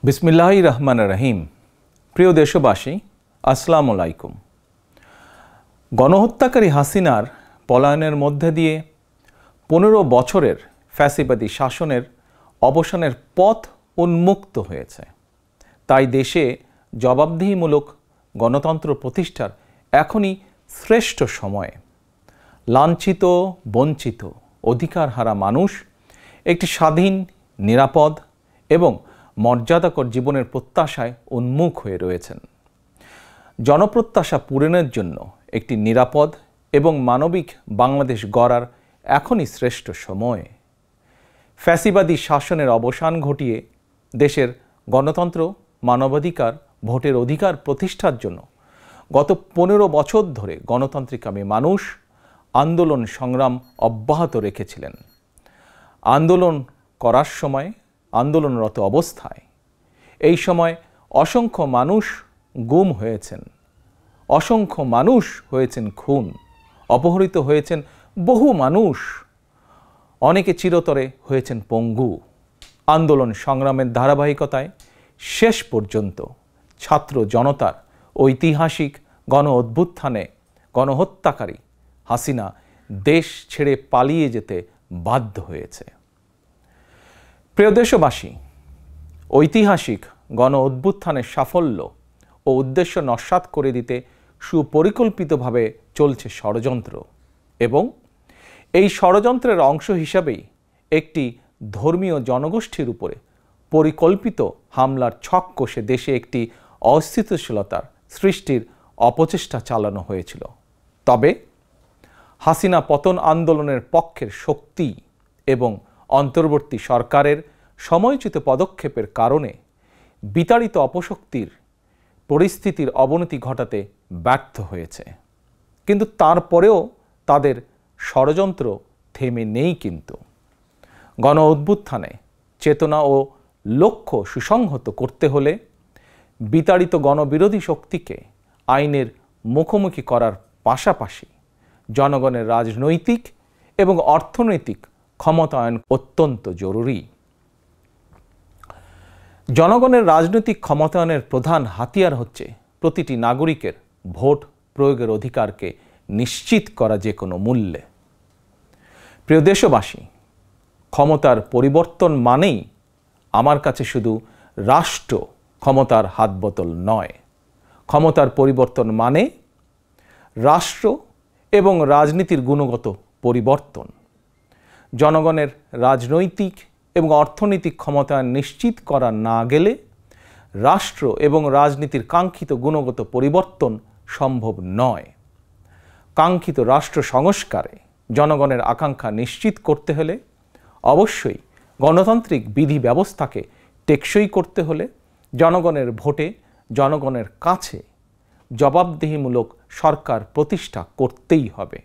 বিসমিল্লাহির রহমানির রহিম। প্রিয় দেশবাসী, আসসালামু আলাইকুম। গণহত্যাকারী হাসিনার পলায়নের মধ্যে দিয়ে 15 বছরের ফ্যাসিবাদী শাসনের অবসানের পথ উন্মুক্ত হয়েছে। তাই দেশে জবাবদিহিমূলক গণতন্ত্র প্রতিষ্ঠার এখনই শ্রেষ্ঠ সময়। লাঞ্ছিত, বঞ্চিত, অধিকারহারা মানুষ একটি স্বাধীন, নিরাপদ এবং মর্যাদাকর জীবনের প্রত্যাশায় উন্মুখ হয়ে রয়েছেন। জনপ্রত্যাশা পূরণের জন্য একটি নিরাপদ এবং মানবিক বাংলাদেশ গড়ার এখনই শ্রেষ্ঠ সময়। ফ্যাসিবাদী শাসনের অবসান ঘটিয়ে দেশের গণতন্ত্র, মানবাধিকার, ভোটের অধিকার প্রতিষ্ঠার জন্য গত 15 বছর ধরে গণতান্ত্রিকামী মানুষ আন্দোলন সংগ্রাম অব্যাহত রেখেছিলেন। আন্দোলন করার সময়, আন্দোলনরত অবস্থায় এই সময় অসংখ্য মানুষ গুম হয়েছেন, অসংখ্য মানুষ হয়েছেন খুন, অপহৃত হয়েছেন বহু মানুষ, অনেকে চিরতরে হয়েছেন পঙ্গু। আন্দোলন সংগ্রামের ধারাবাহিকতায় শেষ পর্যন্ত ছাত্র জনতার ঐতিহাসিক গণ অভ্যুত্থানে গণহত্যাকারী হাসিনা দেশ ছেড়ে পালিয়ে যেতে বাধ্য হয়েছে। প্রিয় দেশবাসী, ঐতিহাসিক গণ অভ্যুত্থানের সাফল্য ও উদ্দেশ্য নস্যাৎ করে দিতে সুপরিকল্পিতভাবে চলছে ষড়যন্ত্র, এবং এই ষড়যন্ত্রের অংশ হিসাবেই একটি ধর্মীয় জনগোষ্ঠীর উপরে পরিকল্পিত হামলার ছক কষে দেশে একটি অস্থিতিশীলতার সৃষ্টির অপচেষ্টা চালানো হয়েছিল। তবে হাসিনা পতন আন্দোলনের পক্ষের শক্তি এবং অন্তর্বর্তী সরকারের সময়োচিত পদক্ষেপের কারণে বিতাড়িত অপশক্তির পরিস্থিতির অবনতি ঘটাতে ব্যর্থ হয়েছে। কিন্তু তারপরেও তাদের ষড়যন্ত্র থেমে নেই। কিন্তু গণ অভ্যুত্থানে চেতনা ও লক্ষ্য সুসংহত করতে হলে বিতাড়িত গণবিরোধী শক্তিকে আইনের মুখোমুখি করার পাশাপাশি জনগণের রাজনৈতিক এবং অর্থনৈতিক ক্ষমতায়ন অত্যন্ত জরুরি। জনগণের রাজনৈতিক ক্ষমতায়নের প্রধান হাতিয়ার হচ্ছে প্রতিটি নাগরিকের ভোট প্রয়োগের অধিকারকে নিশ্চিত করা যে কোনো মূল্যে। প্রিয় দেশবাসী, ক্ষমতার পরিবর্তন মানেই আমার কাছে শুধু রাষ্ট্র ক্ষমতার হাতবোতল নয়। ক্ষমতার পরিবর্তন মানে রাষ্ট্র এবং রাজনীতির গুণগত পরিবর্তন। জনগণের রাজনৈতিক এবং অর্থনৈতিক ক্ষমতায়ন নিশ্চিত করা না গেলে রাষ্ট্র এবং রাজনীতির কাঙ্ক্ষিত গুণগত পরিবর্তন সম্ভব নয়। কাঙ্ক্ষিত রাষ্ট্র সংস্কারে জনগণের আকাঙ্ক্ষা নিশ্চিত করতে হলে অবশ্যই গণতান্ত্রিক বিধি ব্যবস্থাকে টেকসই করতে হলে জনগণের ভোটে জনগণের কাছে জবাবদিহিমূলক সরকার প্রতিষ্ঠা করতেই হবে।